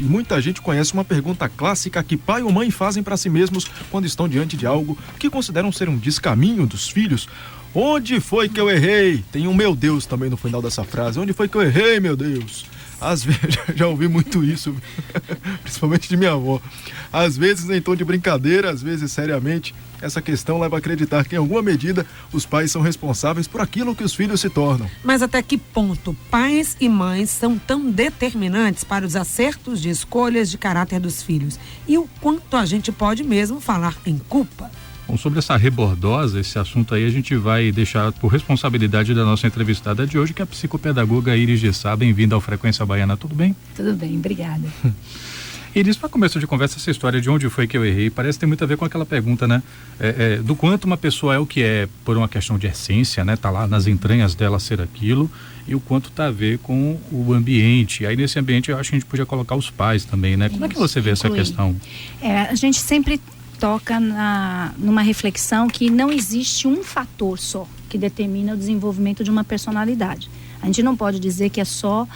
E muita gente conhece uma pergunta clássica que pai ou mãe fazem para si mesmos quando estão diante de algo que consideram ser um descaminho dos filhos. Onde foi que eu errei? Tem um meu Deus também no final dessa frase. Onde foi que eu errei, meu Deus? Às vezes, já ouvi muito isso, principalmente de minha avó. Às vezes em tom de brincadeira, às vezes seriamente. Essa questão leva a acreditar que em alguma medida os pais são responsáveis por aquilo que os filhos se tornam. Mas até que ponto pais e mães são tão determinantes para os acertos de escolhas de caráter dos filhos? E o quanto a gente pode mesmo falar em culpa? Bom, sobre essa rebordosa, esse assunto aí a gente vai deixar por responsabilidade da nossa entrevistada de hoje, que é a psicopedagoga Iris de Sá. Bem-vinda ao Frequência Baiana, tudo bem? Tudo bem, obrigada. Iris, para começo de conversa, essa história de onde foi que eu errei, parece ter muito a ver com aquela pergunta, né? Do quanto uma pessoa é o que é por uma questão de essência, né? Tá lá nas entranhas dela ser aquilo, e o quanto tá a ver com o ambiente. Aí nesse ambiente eu acho que a gente podia colocar os pais também, né? Como é que você vê essa questão? A gente sempre toca numa reflexão que não existe um fator só que determina o desenvolvimento de uma personalidade. A gente não pode dizer que é só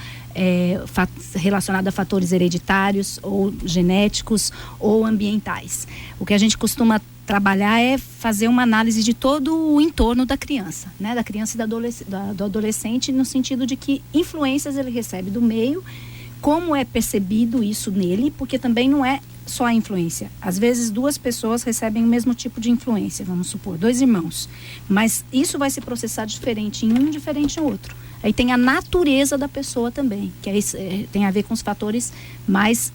relacionado a fatores hereditários ou genéticos ou ambientais. O que a gente costuma trabalhar é fazer uma análise de todo o entorno da criança, né? Da criança e do adolescente, no sentido de que influências ele recebe do meio, como é percebido isso nele, porque também não é só a influência. Às vezes 2 pessoas recebem o mesmo tipo de influência, vamos supor, 2 irmãos, mas isso vai se processar diferente em um, diferente em outro. Aí tem a natureza da pessoa também, que tem a ver com os fatores mais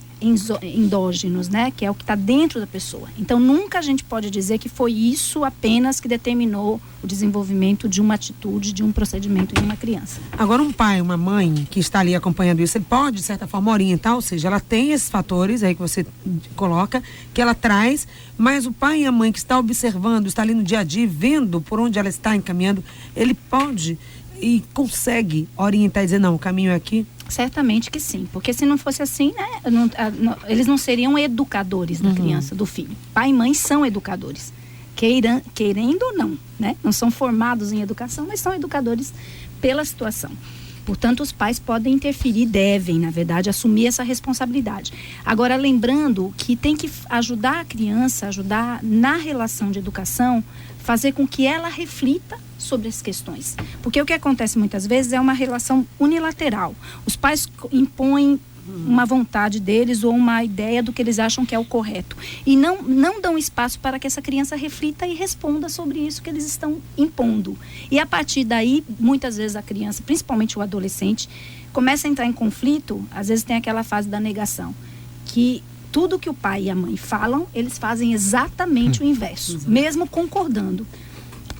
endógenos, né? Que é o que está dentro da pessoa. Então nunca a gente pode dizer que foi isso apenas que determinou o desenvolvimento de uma atitude, de um procedimento em uma criança. Agora, um pai, uma mãe que está ali acompanhando isso, você pode de certa forma orientar, ou seja, ela tem esses fatores aí que você coloca, que ela traz, mas o pai e a mãe que está observando, está ali no dia a dia, vendo por onde ela está encaminhando, ele pode e consegue orientar e dizer, não, o caminho é aqui? Certamente que sim, porque se não fosse assim, né, eles não seriam educadores da criança, do filho. Pai e mãe são educadores, querendo ou não, né? Não são formados em educação, mas são educadores pela situação. Portanto, os pais podem interferir, devem, na verdade, assumir essa responsabilidade. Agora, lembrando que tem que ajudar a criança, ajudar na relação de educação, fazer com que ela reflita sobre as questões. Porque o que acontece muitas vezes é uma relação unilateral. Os pais impõem uma vontade deles ou uma ideia do que eles acham que é o correto. E não dão espaço para que essa criança reflita e responda sobre isso que eles estão impondo. E a partir daí, muitas vezes a criança, principalmente o adolescente, começa a entrar em conflito, às vezes tem aquela fase da negação, que tudo que o pai e a mãe falam, eles fazem exatamente o inverso, mesmo concordando.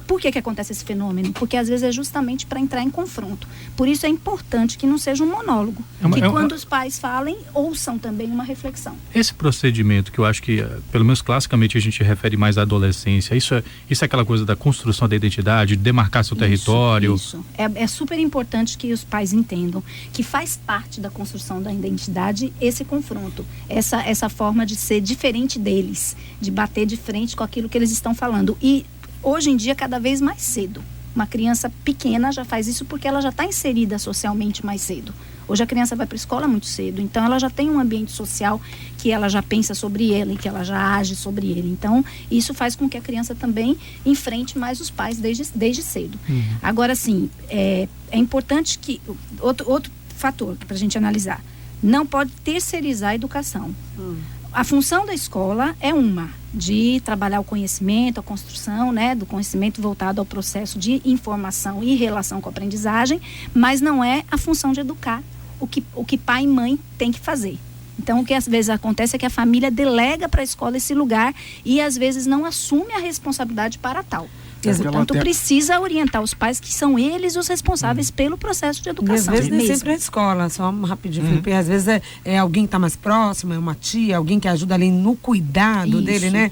Por que acontece esse fenômeno? Porque às vezes é justamente para entrar em confronto. Por isso é importante que não seja um monólogo. Quando os pais falem, ouçam também uma reflexão. Esse procedimento que eu acho que, pelo menos classicamente, a gente refere mais à adolescência, isso é aquela coisa da construção da identidade, de demarcar seu território? Isso. É super importante que os pais entendam que faz parte da construção da identidade esse confronto. Essa forma de ser diferente deles, de bater de frente com aquilo que eles estão falando. E hoje em dia, cada vez mais cedo. Uma criança pequena já faz isso porque ela já está inserida socialmente mais cedo. Hoje a criança vai para a escola muito cedo, então ela já tem um ambiente social que ela já pensa sobre ele, que ela já age sobre ele. Então, isso faz com que a criança também enfrente mais os pais desde cedo. Agora, sim, é importante que... Outro fator para a gente analisar. Não pode terceirizar a educação. A função da escola é de trabalhar o conhecimento, a construção, né, do conhecimento voltado ao processo de informação e relação com a aprendizagem, mas não é a função de educar o que pai e mãe têm que fazer. Então, o que às vezes acontece é que a família delega para a escola esse lugar e às vezes não assume a responsabilidade para tal. Portanto, precisa orientar os pais, que são eles os responsáveis pelo processo de educação. E às vezes nem sempre é a escola, só rapidinho, Felipe, às vezes é alguém que está mais próximo, é uma tia, alguém que ajuda ali no cuidado dele, né?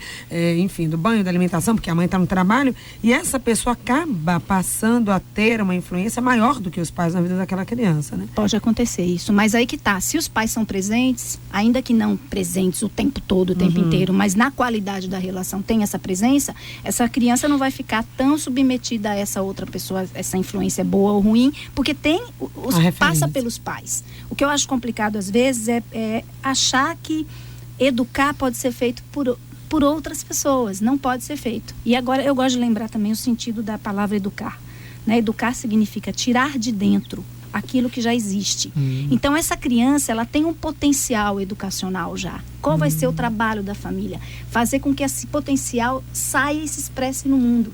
Enfim, do banho, da alimentação, porque a mãe está no trabalho, e essa pessoa acaba passando a ter uma influência maior do que os pais na vida daquela criança, né? Pode acontecer isso, mas aí que tá, se os pais são presentes, ainda que não presentes o tempo todo, o tempo inteiro, mas na qualidade da relação tem essa presença, essa criança não vai ficar ficar tão submetida a essa outra pessoa, essa influência boa ou ruim, porque passa pelos pais. O que eu acho complicado às vezes é achar que educar pode ser feito por outras pessoas, não pode ser feito. E agora eu gosto de lembrar também o sentido da palavra educar, né? Educar significa tirar de dentro aquilo que já existe. Então essa criança, ela tem um potencial educacional já. Qual vai ser o trabalho da família? Fazer com que esse potencial saia e se expresse no mundo.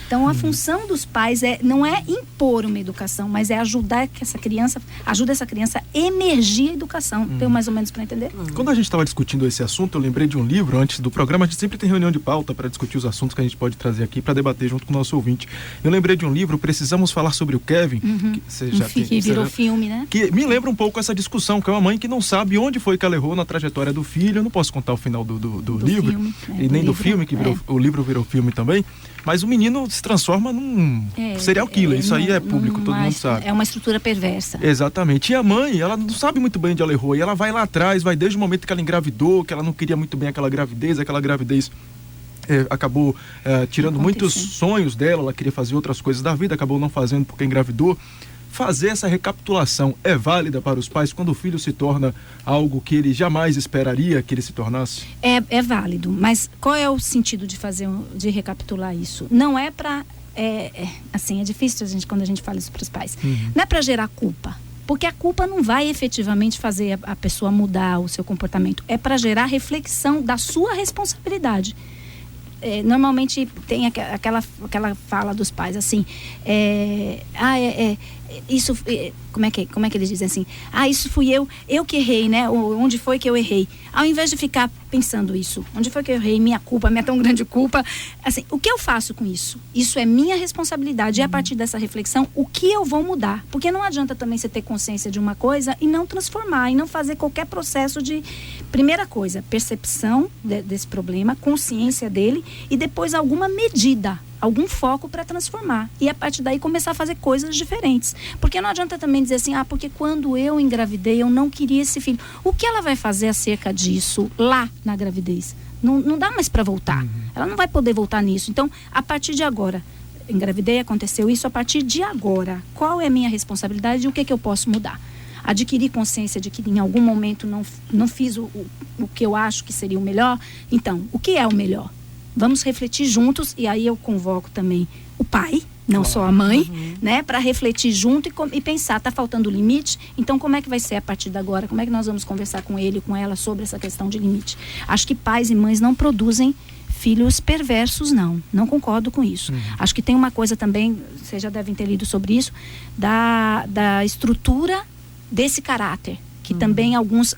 Então a função dos pais não é impor uma educação, mas é ajudar que essa criança a emergir a educação. Deu mais ou menos para entender? Quando a gente estava discutindo esse assunto, eu lembrei de um livro. Antes do programa, a gente sempre tem reunião de pauta para discutir os assuntos que a gente pode trazer aqui para debater junto com o nosso ouvinte. Eu lembrei de um livro, Precisamos Falar sobre o Kevin, que você já que virou filme, né? Que me lembra um pouco essa discussão, que é uma mãe que não sabe onde foi que ela errou na trajetória do filho. Eu não posso contar o final do livro, filme, e nem do filme, que o livro virou filme também. Mas o menino se transforma num serial killer. Isso aí é público, todo mundo sabe. É uma estrutura perversa. Exatamente. E a mãe, ela não sabe muito bem onde ela errou. E ela vai lá atrás, vai desde o momento que ela engravidou, que ela não queria muito bem aquela gravidez acabou tirando muitos sonhos dela. Ela queria fazer outras coisas da vida, acabou não fazendo porque engravidou. Fazer essa recapitulação é válida para os pais quando o filho se torna algo que ele jamais esperaria que ele se tornasse? É válido, mas qual é o sentido de recapitular isso? Não é para... assim, é difícil quando a gente fala isso para os pais. Não é para gerar culpa, porque a culpa não vai efetivamente fazer a pessoa mudar o seu comportamento. É para gerar reflexão da sua responsabilidade. Normalmente tem aquela fala dos pais assim, isso, como é que eles dizem assim, isso fui eu que errei, né? Onde foi que eu errei? Ao invés de ficar pensando isso, onde foi que eu errei, minha tão grande culpa, assim, o que eu faço com isso? Isso é minha responsabilidade, e a partir dessa reflexão, o que eu vou mudar? Porque não adianta também você ter consciência de uma coisa e não transformar, e não fazer qualquer processo de, primeira coisa, percepção desse problema, consciência dele, e depois alguma medida, algum foco para transformar. E a partir daí começar a fazer coisas diferentes. Porque não adianta também dizer assim, porque quando eu engravidei, eu não queria esse filho. O que ela vai fazer acerca disso lá na gravidez? Não dá mais para voltar. Ela não vai poder voltar nisso. Então, a partir de agora, engravidei, aconteceu isso, a partir de agora, qual é a minha responsabilidade e o que eu posso mudar? Adquirir consciência de que em algum momento não fiz o que eu acho que seria o melhor. Então, o que é o melhor? Vamos refletir juntos, e aí eu convoco também o pai, não só a mãe, né, para refletir junto e pensar, tá faltando limite? Então como é que vai ser a partir de agora? Como é que nós vamos conversar com ele, com ela sobre essa questão de limite? Acho que pais e mães não produzem filhos perversos, não concordo com isso. Acho que tem uma coisa também, vocês já devem ter lido sobre isso, da estrutura desse caráter, que também alguns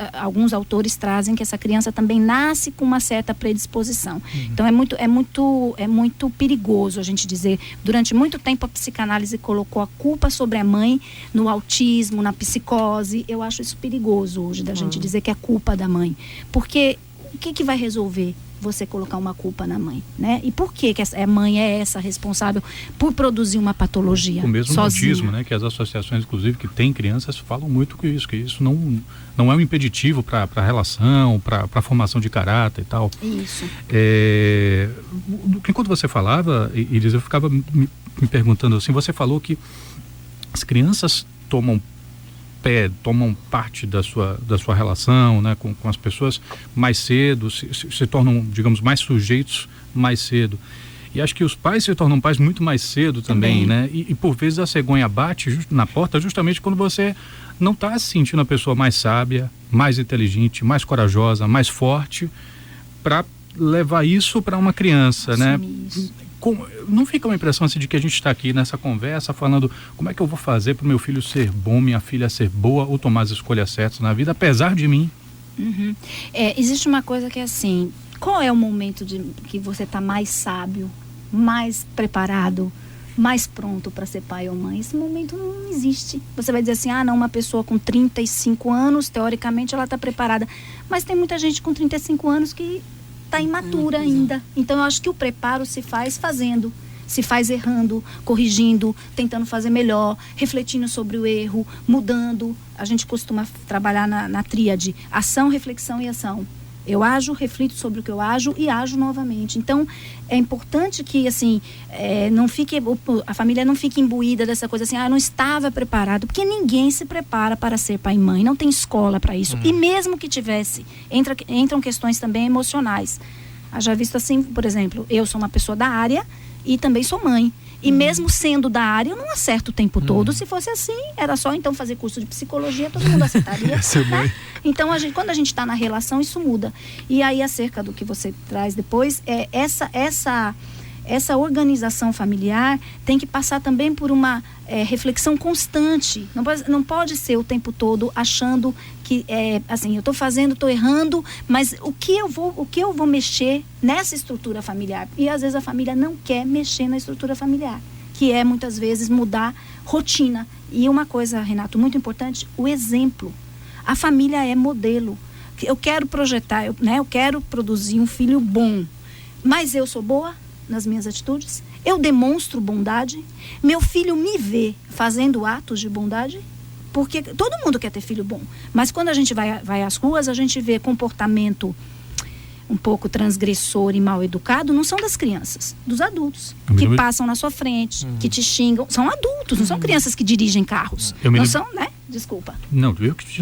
autores trazem que essa criança também nasce com uma certa predisposição. Então é muito perigoso a gente dizer, durante muito tempo a psicanálise colocou a culpa sobre a mãe no autismo, na psicose. Eu acho isso perigoso hoje, da gente dizer que é culpa da mãe, porque o que vai resolver você colocar uma culpa na mãe, né? E por que a mãe é essa responsável por produzir uma patologia o mesmo sozinha? Autismo, né? Que as associações, inclusive, que têm crianças, falam muito que isso não é um impeditivo para a relação, para a formação de caráter e tal. Isso. Enquanto você falava, Iris, eu ficava me perguntando assim, você falou que as crianças tomam parte da sua relação, né, com as pessoas mais cedo, se tornam, digamos, mais sujeitos mais cedo. E acho que os pais se tornam pais muito mais cedo também, né? E por vezes a cegonha bate na porta justamente quando você não está se sentindo a pessoa mais sábia, mais inteligente, mais corajosa, mais forte, para levar isso para uma criança, né? Não fica uma impressão assim de que a gente está aqui nessa conversa falando como é que eu vou fazer para o meu filho ser bom, minha filha ser boa ou tomar as escolhas certas na vida, apesar de mim? Existe uma coisa que é assim, qual é o momento que você está mais sábio, mais preparado, mais pronto para ser pai ou mãe? Esse momento não existe. Você vai dizer assim, uma pessoa com 35 anos, teoricamente ela está preparada, mas tem muita gente com 35 anos que está imatura ainda. Então eu acho que o preparo se faz fazendo, se faz errando, corrigindo, tentando fazer melhor, refletindo sobre o erro, mudando. A gente costuma trabalhar na tríade ação, reflexão e ação. Eu ajo, reflito sobre o que eu ajo e ajo novamente. Então, é importante que, assim, não fique, a família não fique imbuída dessa coisa assim, eu não estava preparado, porque ninguém se prepara para ser pai e mãe, não tem escola para isso. E mesmo que tivesse, entram questões também emocionais. Já visto assim, por exemplo, eu sou uma pessoa da área e também sou mãe. E mesmo sendo da área, eu não acerto o tempo todo. Se fosse assim, era só então fazer curso de psicologia, todo mundo acertaria. Tá? Então, quando a gente está na relação, isso muda. E aí, acerca do que você traz depois, essa organização familiar tem que passar também por uma reflexão constante. Não pode ser o tempo todo achando que, assim, eu estou fazendo, estou errando, mas o que eu vou mexer nessa estrutura familiar? E às vezes a família não quer mexer na estrutura familiar, que é muitas vezes mudar rotina. E uma coisa, Renato, muito importante, o exemplo. A família é modelo. Eu quero projetar, eu quero produzir um filho bom, mas eu sou boa nas minhas atitudes? Eu demonstro bondade? Meu filho me vê fazendo atos de bondade? Porque todo mundo quer ter filho bom, mas quando a gente vai às ruas, a gente vê comportamento um pouco transgressor e mal educado, não são das crianças, dos adultos, que passam na sua frente, que te xingam. São adultos, não são crianças que dirigem carros. Não são, né? Desculpa. Não, eu que te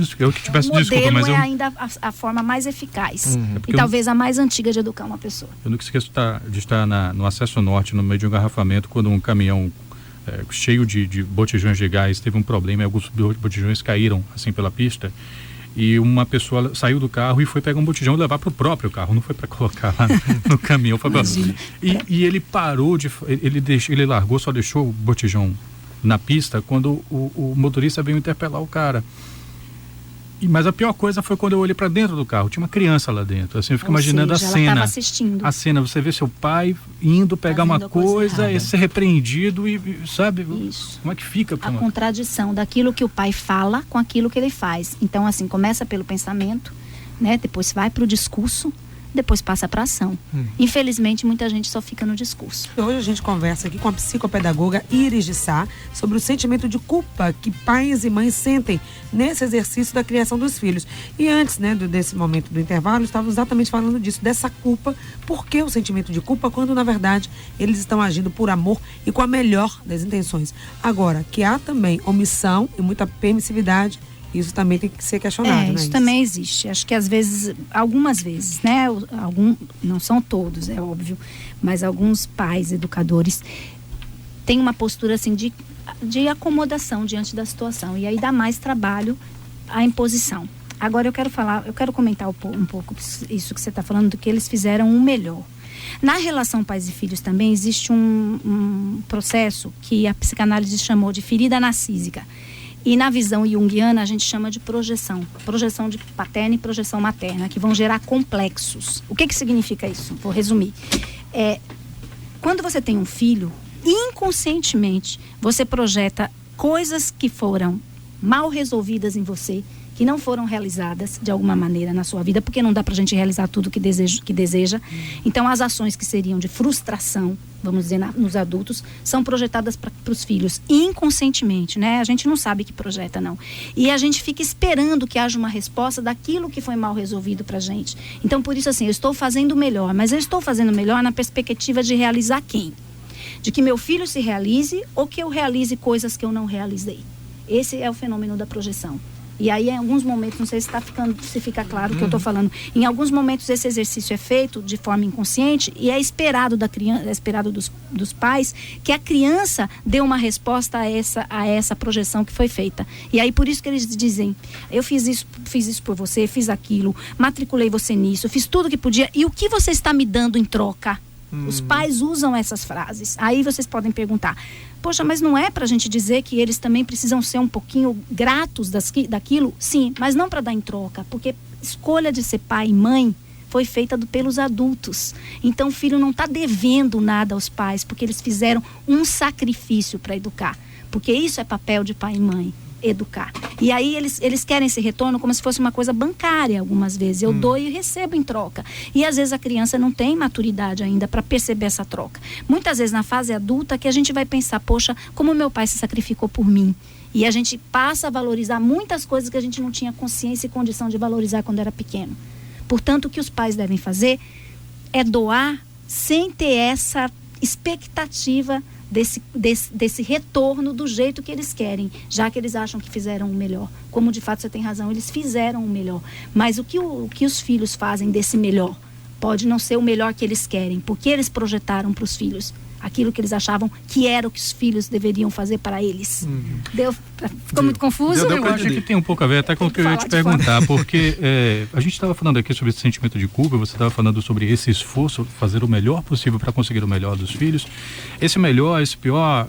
peço desculpa, mas é ainda a forma mais eficaz. E talvez a mais antiga de educar uma pessoa. Eu nunca esqueço de estar no Acesso Norte, no meio de um engarrafamento, quando um caminhão cheio de botijões de gás teve um problema e alguns botijões caíram assim pela pista. E uma pessoa saiu do carro e foi pegar um botijão e levar para o próprio carro, não foi para colocar lá no caminhão. E ele parou, ele largou, só deixou o botijão na pista quando o motorista veio interpelar o cara. Mas a pior coisa foi quando eu olhei para dentro do carro, tinha uma criança lá dentro. Assim, eu fico imaginando a cena. Ela estava assistindo. A cena, você vê seu pai indo pegar uma coisa e ser repreendido e sabe? Isso. Como é que fica? A contradição daquilo que o pai fala com aquilo que ele faz. Então, assim, começa pelo pensamento, né? Depois vai para o discurso, depois passa para a ação. Infelizmente, muita gente só fica no discurso. Hoje a gente conversa aqui com a psicopedagoga Iris de Sá sobre o sentimento de culpa que pais e mães sentem nesse exercício da criação dos filhos. E antes, né, desse momento do intervalo, estávamos exatamente falando disso, dessa culpa. Por que o sentimento de culpa quando, na verdade, eles estão agindo por amor e com a melhor das intenções? Agora, que há também omissão e muita permissividade, isso também tem que ser questionado, né? Isso também existe. Acho que às vezes, algumas vezes, né? Não são todos, é óbvio, mas alguns pais, educadores, têm uma postura assim de acomodação diante da situação. E aí dá mais trabalho à imposição. Agora eu quero comentar um pouco isso que você está falando, do que eles fizeram o melhor. Na relação pais e filhos também existe um processo que a psicanálise chamou de ferida narcísica. E na visão junguiana a gente chama de projeção de paterna e projeção materna, que vão gerar complexos. O que significa isso? Vou resumir. Quando você tem um filho, inconscientemente você projeta coisas que foram mal resolvidas em você, que não foram realizadas de alguma maneira na sua vida, porque não dá pra gente realizar tudo que deseja. Então, as ações que seriam de frustração, vamos dizer, nos adultos, são projetadas para os filhos, inconscientemente, né? A gente não sabe que projeta, não. E a gente fica esperando que haja uma resposta daquilo que foi mal resolvido pra gente. Então, por isso, assim, eu estou fazendo melhor, mas eu estou fazendo melhor na perspectiva de realizar quem? De que meu filho se realize ou que eu realize coisas que eu não realizei. Esse é o fenômeno da projeção. E aí, em alguns momentos, não sei se fica claro o que eu estou falando, em alguns momentos esse exercício é feito de forma inconsciente e é esperado da criança, é esperado dos pais que a criança dê uma resposta a essa projeção que foi feita. E aí, por isso que eles dizem, eu fiz isso por você, fiz aquilo, matriculei você nisso, fiz tudo que podia, e o que você está me dando em troca? Os pais usam essas frases. Aí vocês podem perguntar, poxa, mas não é pra gente dizer que eles também precisam ser um pouquinho gratos daquilo? Sim, mas não para dar em troca, porque escolha de ser pai e mãe foi feita pelos adultos. Então o filho não está devendo nada aos pais, porque eles fizeram um sacrifício para educar. Porque isso é papel de pai e mãe, educar. E aí eles querem esse retorno como se fosse uma coisa bancária algumas vezes. Eu dou e recebo em troca. E às vezes a criança não tem maturidade ainda para perceber essa troca. Muitas vezes na fase adulta que a gente vai pensar, poxa, como meu pai se sacrificou por mim. E a gente passa a valorizar muitas coisas que a gente não tinha consciência e condição de valorizar quando era pequeno. Portanto, o que os pais devem fazer é doar sem ter essa expectativa desse retorno do jeito que eles querem, já que eles acham que fizeram o melhor. Como de fato você tem razão, eles fizeram o melhor. Mas o que os filhos fazem desse melhor pode não ser o melhor que eles querem, porque eles projetaram para os filhos aquilo que eles achavam que era o que os filhos deveriam fazer para eles. Ficou muito confuso? Eu acho que tem um pouco a ver até com o que eu ia te perguntar, porque a gente estava falando aqui sobre esse sentimento de culpa, você estava falando sobre esse esforço, fazer o melhor possível para conseguir o melhor dos filhos. Esse melhor, esse pior,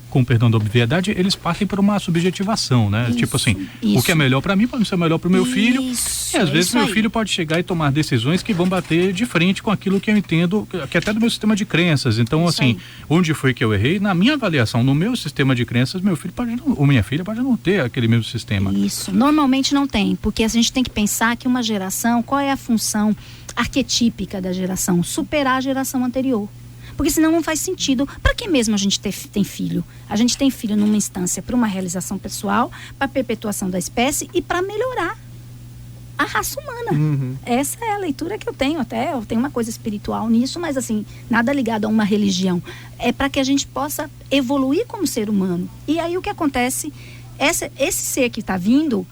com perdão da obviedade, eles partem por uma subjetivação, né? Tipo assim, o que é melhor para mim pode ser melhor para o meu filho, e às vezes meu filho pode chegar e tomar decisões que vão bater de frente com aquilo que eu entendo, que é até do meu sistema de crenças. Então, assim, onde foi que eu errei? Na minha avaliação, no meu sistema de crenças, meu filho pode não, ou minha filha pode não ter aquele mesmo sistema. Isso, normalmente não tem, porque a gente tem que pensar que uma geração, qual é a função arquetípica da geração? Superar a geração anterior. Porque senão não faz sentido. Para que mesmo a gente tem filho? A gente tem filho numa instância para uma realização pessoal, para perpetuação da espécie e para melhorar a raça humana. Essa é a leitura que eu tenho, até eu tenho uma coisa espiritual nisso, mas assim, nada ligado a uma religião. É para que a gente possa evoluir como ser humano. E aí o que acontece, esse ser que está vindo,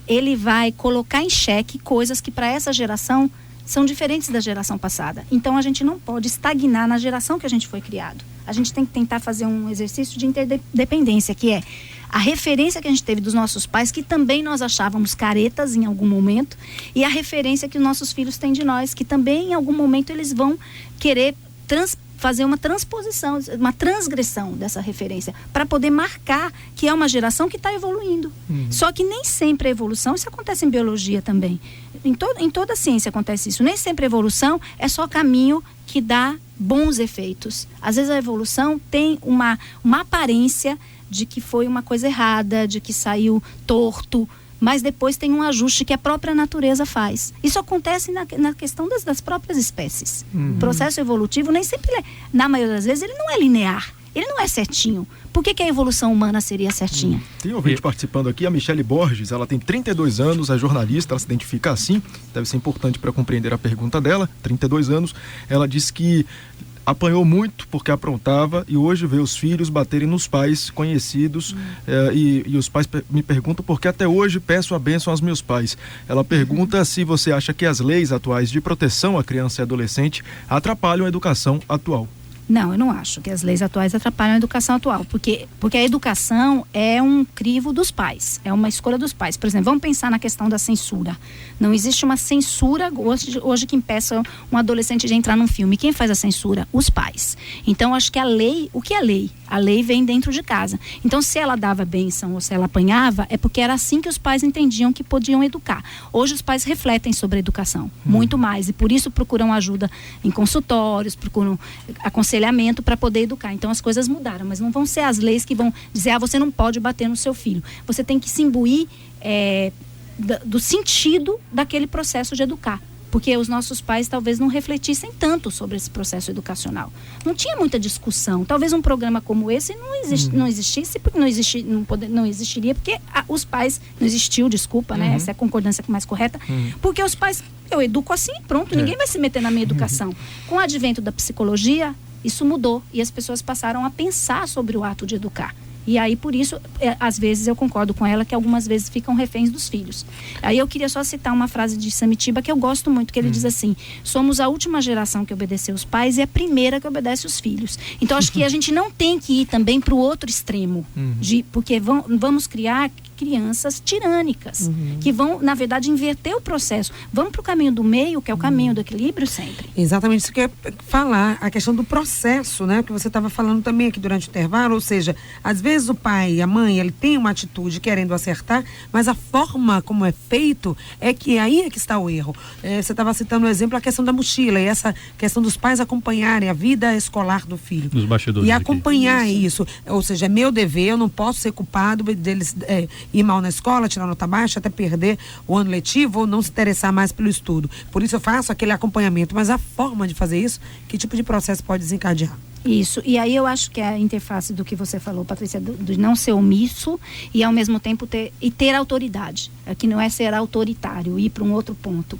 ele vai colocar em xeque coisas que para essa geração são diferentes da geração passada. Então a gente não pode estagnar na geração que a gente foi criado. A gente tem que tentar fazer um exercício de interdependência, que é a referência que a gente teve dos nossos pais, que também nós achávamos caretas em algum momento, e a referência que os nossos filhos têm de nós, que também em algum momento eles vão querer fazer uma transposição, uma transgressão dessa referência, para poder marcar que é uma geração que está evoluindo. Só que nem sempre a evolução, isso acontece em biologia também, em toda a ciência acontece isso, nem sempre a evolução é só caminho que dá bons efeitos. Às vezes a evolução tem uma aparência de que foi uma coisa errada, de que saiu torto, mas depois tem um ajuste que a própria natureza faz. Isso acontece na questão das próprias espécies. O processo evolutivo nem sempre, na maioria das vezes, ele não é linear, ele não é certinho. Por que a evolução humana seria certinha? Tem um ouvinte participando aqui, a Michele Borges, ela tem 32 anos, é jornalista, ela se identifica assim, deve ser importante para compreender a pergunta dela, 32 anos, ela diz que apanhou muito porque aprontava e hoje vê os filhos baterem nos pais conhecidos e os pais me perguntam por que até hoje peço a bênção aos meus pais. Ela pergunta se você acha que as leis atuais de proteção à criança e adolescente atrapalham a educação atual. Não, eu não acho que as leis atuais atrapalham a educação atual, porque a educação é um crivo dos pais, é uma escolha dos pais. Por exemplo, vamos pensar na questão da censura. Não existe uma censura hoje que impeça um adolescente de entrar num filme. Quem faz a censura? Os pais. Então, acho que a lei, o que é lei? A lei vem dentro de casa. Então, se ela dava bênção ou se ela apanhava, é porque era assim que os pais entendiam que podiam educar. Hoje os pais refletem sobre a educação, muito mais, e por isso procuram ajuda em consultórios, procuram aconselhamento para poder educar. Então as coisas mudaram, mas não vão ser as leis que vão dizer, você não pode bater no seu filho. Você tem que se imbuir do sentido daquele processo de educar. Porque os nossos pais talvez não refletissem tanto sobre esse processo educacional. Não tinha muita discussão. Talvez um programa como esse não existisse, porque não existiria, porque os pais, não existiu, desculpa, né? Essa é a concordância mais correta. Porque os pais, eu educo assim, pronto, ninguém vai se meter na minha educação. Com o advento da psicologia, isso mudou e as pessoas passaram a pensar sobre o ato de educar. E aí, por isso, às vezes eu concordo com ela que algumas vezes ficam reféns dos filhos. Aí eu queria só citar uma frase de Samitiba que eu gosto muito, que ele diz assim: somos a última geração que obedeceu os pais e a primeira que obedece os filhos. Então, acho que a gente não tem que ir também para o outro extremo, porque vamos criar crianças tirânicas, que vão, na verdade, inverter o processo. Vamos para o caminho do meio, que é o caminho do equilíbrio sempre. Exatamente isso que eu ia falar, a questão do processo, né? Que você estava falando também aqui durante o intervalo, ou seja, às vezes o pai e a mãe, ele tem uma atitude querendo acertar, mas a forma como é feito é que aí é que está o erro. Você estava citando o exemplo, a questão da mochila e essa questão dos pais acompanharem a vida escolar do filho. Nos bastidores. E acompanhar isso. Ou seja, é meu dever, eu não posso ser culpado deles ir mal na escola, tirar nota baixa, até perder o ano letivo ou não se interessar mais pelo estudo. Por isso eu faço aquele acompanhamento, mas a forma de fazer isso, que tipo de processo pode desencadear? Isso, e aí eu acho que a interface do que você falou, Patrícia, do não ser omisso e ao mesmo tempo ter autoridade. Aqui não é ser autoritário, ir para um outro ponto.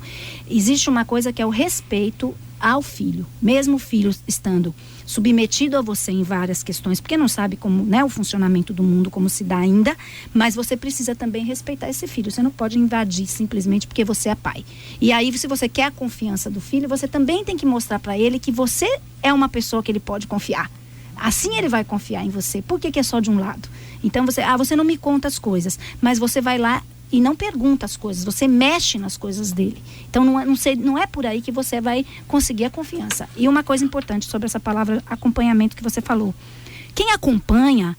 Existe uma coisa que é o respeito ao filho, mesmo o filho estando submetido a você em várias questões, porque não sabe como, né, o funcionamento do mundo, como se dá ainda, mas você precisa também respeitar esse filho. Você não pode invadir simplesmente porque você é pai. E aí, se você quer a confiança do filho, você também tem que mostrar para ele que você é uma pessoa que ele pode confiar. Assim ele vai confiar em você. Por que é só de um lado? Então você não me conta as coisas, mas você vai lá e não pergunta as coisas, você mexe nas coisas dele. Então não é por aí que você vai conseguir a confiança. E uma coisa importante sobre essa palavra acompanhamento que você falou. Quem acompanha,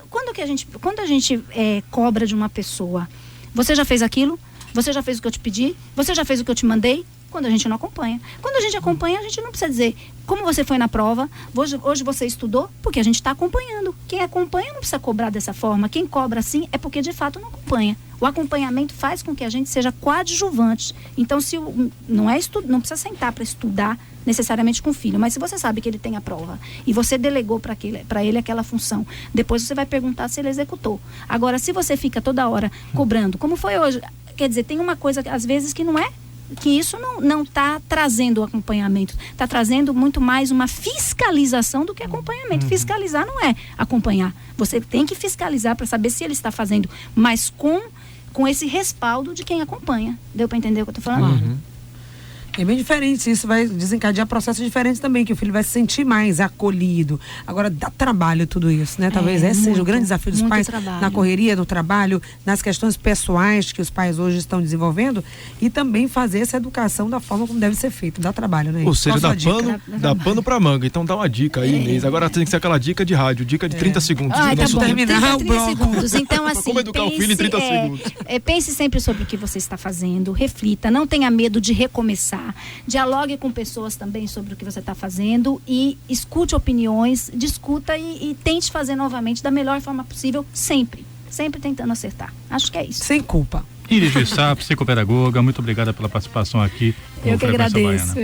quando a gente cobra de uma pessoa, você já fez aquilo? Você já fez o que eu te pedi? Você já fez o que eu te mandei? Quando a gente não acompanha. Quando a gente acompanha, a gente não precisa dizer como você foi na prova, hoje você estudou, porque a gente está acompanhando. Quem acompanha não precisa cobrar dessa forma. Quem cobra assim é porque de fato não acompanha. O acompanhamento faz com que a gente seja coadjuvante. Então, não precisa sentar para estudar necessariamente com o filho, mas se você sabe que ele tem a prova e você delegou para ele aquela função, depois você vai perguntar se ele executou. Agora, se você fica toda hora cobrando, como foi hoje, quer dizer, tem uma coisa às vezes que não é, que isso não está trazendo o acompanhamento, está trazendo muito mais uma fiscalização do que acompanhamento. Fiscalizar não é acompanhar. Você tem que fiscalizar para saber se ele está fazendo, mas com esse respaldo de quem acompanha. Deu para entender o que eu estou falando? É bem diferente, isso vai desencadear processos diferentes também, que o filho vai se sentir mais acolhido. Agora, dá trabalho tudo isso, né? Talvez esse seja o grande desafio dos pais na correria, no trabalho, nas questões pessoais que os pais hoje estão desenvolvendo e também fazer essa educação da forma como deve ser feito. Dá trabalho, né? Ou seja, dá pano pra manga. Então dá uma dica aí, Inês. Agora tem que ser aquela dica de rádio, dica de 30 segundos. Tá bom, terminar 30 segundos. Então, assim, como educar o filho em 30 segundos. Pense sempre sobre o que você está fazendo, reflita, não tenha medo de recomeçar. Dialogue com pessoas também sobre o que você está fazendo e escute opiniões, discuta e tente fazer novamente da melhor forma possível, sempre tentando acertar. Acho que é isso. Sem culpa. Iris de Sá, psicopedagoga, muito obrigada pela participação aqui. Eu que agradeço.